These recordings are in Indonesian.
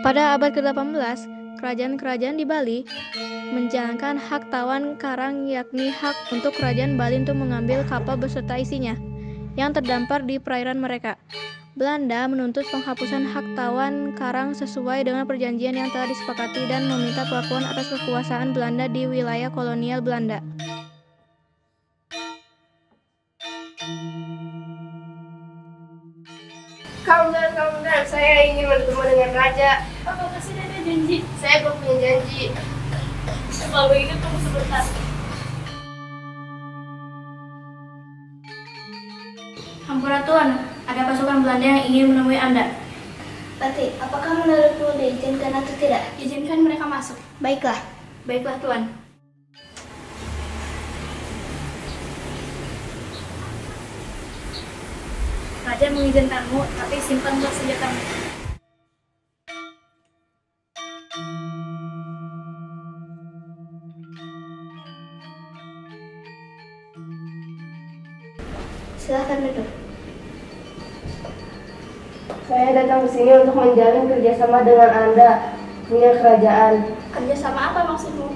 Pada abad ke-18, kerajaan-kerajaan di Bali menjalankan hak tawan karang, yakni hak untuk kerajaan Bali untuk mengambil kapal beserta isinya yang terdampar di perairan mereka. Belanda menuntut penghapusan hak tawan karang sesuai dengan perjanjian yang telah disepakati dan meminta pengakuan atas kekuasaan Belanda di wilayah kolonial Belanda. Kawan-kawan, saya ingin bertemu dengan raja. Apakah sudah ada janji? Saya belum punya janji. Kalau begitu tunggu sebentar. Hampura Tuan, ada pasukan Belanda yang ingin menemui Anda. Pati, apakah menurutmu diizinkan atau tidak? Izinkan mereka masuk. Baiklah. Baiklah Tuan. Raja mengizinkanmu, tapi simpanlah senjatamu. Silakan duduk. Saya datang ke sini untuk menjalin kerjasama dengan Anda, punya kerajaan. Kerjasama apa maksudmu?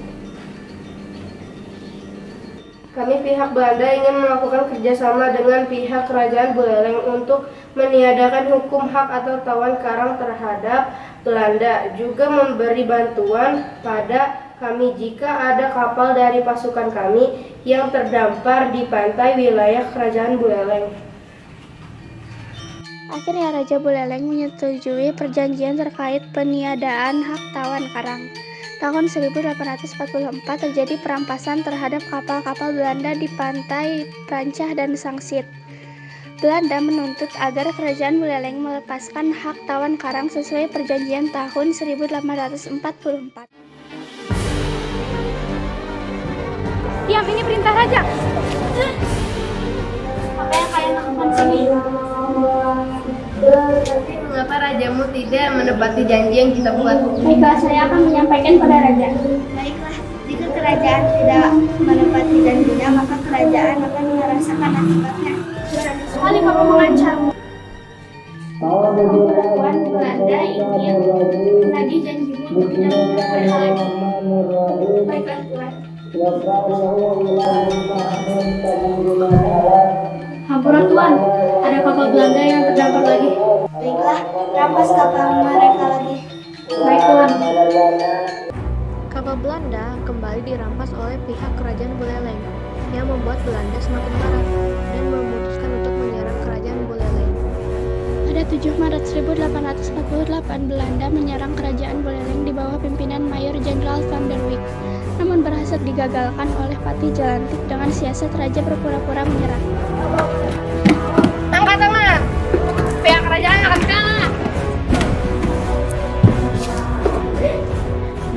Kami pihak Belanda ingin melakukan kerjasama dengan pihak kerajaan Buleleng untuk meniadakan hukum hak atau tawan karang terhadap Belanda, juga memberi bantuan pada kami jika ada kapal dari pasukan kami yang terdampar di pantai wilayah kerajaan Buleleng. Akhirnya Raja Buleleng menyetujui perjanjian terkait peniadaan hak tawan karang. Tahun 1844 terjadi perampasan terhadap kapal-kapal Belanda di pantai Prancah dan Sangsit. Belanda menuntut agar kerajaan Buleleng melepaskan hak tawan karang sesuai perjanjian tahun 1844. Diam, ini perintah raja. Apa yang kalian lakukan sini? Tapi mengapa rajamu tidak menepati janji yang kita buat? Baiklah, saya akan menyampaikan pada raja. Baiklah, jika kerajaan tidak menepati janjinya, maka kerajaan akan merasakan akibatnya. Berani sekali kamu mengancam. Tuan Belanda ingin menagih janjimu untuk tidak melakukan hal lagi. Baiklah, Tuan. Hampura Tuan, ada kapal Belanda yang terdampar lagi. Baiklah, rampas kapal mereka lagi. Baik Tuan. Kapal Belanda kembali dirampas oleh pihak kerajaan Buleleng yang membuat Belanda semakin marah dan memutuskan untuk menyerang kerajaan Buleleng. Pada 7 Maret 1848, Belanda menyerang kerajaan Buleleng di bawah pimpinan Mayor Jenderal Van der Wijk, namun berhasil digagalkan oleh Pati Jalantik dengan siasat raja berpura-pura menyerah. Angkat tangan! Pihak kerajaan akan kalah!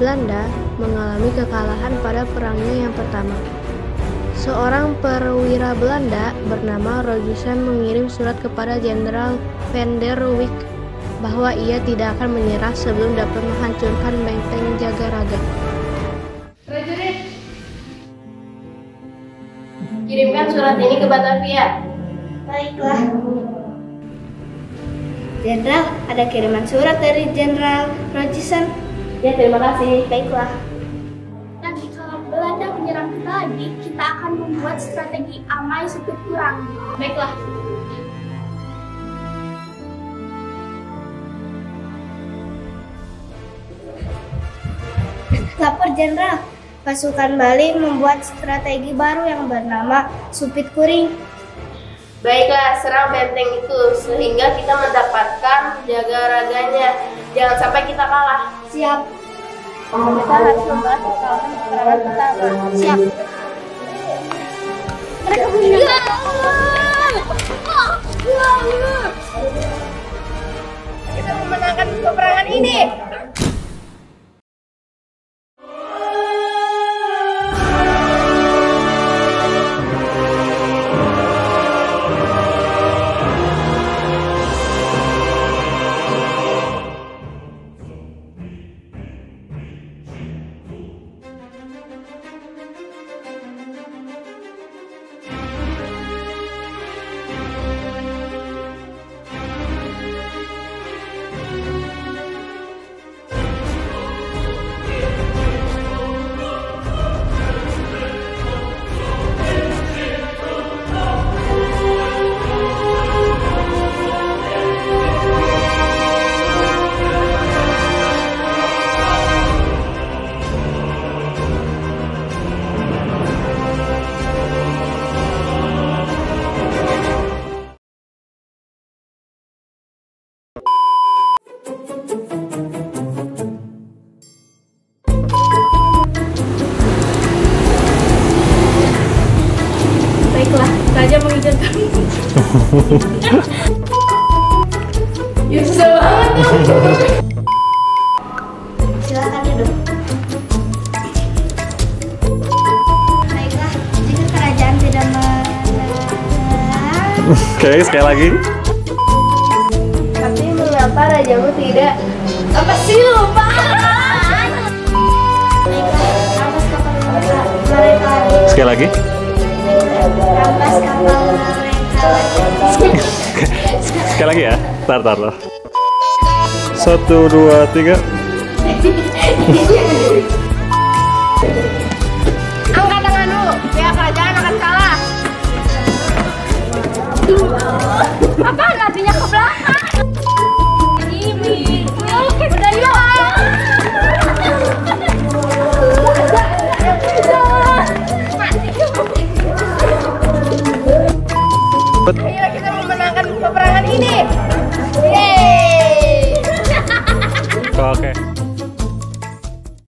Belanda mengalami kekalahan pada perangnya yang pertama. Seorang perwira Belanda bernama Rojusen mengirim surat kepada Jenderal Van der Wijk bahwa ia tidak akan menyerah sebelum dapat menghancurkan benteng Jagaraga. Prajurit, kirimkan surat ini ke Batavia. Baiklah. Jenderal, ada kiriman surat dari Jenderal Rojusen. Ya, terima kasih. Baiklah. Nanti kalau Belanda menyerang kita lagi, kita akan membuat strategi amai supir kurang. Baiklah. Lapor Jenderal, pasukan Bali membuat strategi baru yang bernama Supit Kuring. Baiklah, serang benteng itu sehingga kita mendapatkan Jagaraganya. Jangan sampai kita kalah. Siap. Kita harus membahas kekalahan peperangan pertama. Siap. Mereka meninggal. Kita memenangkan peperangan ini. Ya susah banget. Silakan duduk. Baiklah, jika kerajaan tidak Oke, sekali lagi. Tapi mengapa rajamu tidak? Apa sih lupa? Baiklah, rampas kapal mereka lagi. Sekali lagi. Rampas kapal mereka lagi. Sekali lagi ya. Tar. 1, 2, 3. Angkat tangan dulu. Pihak kerajaan akan kalah. Apaan?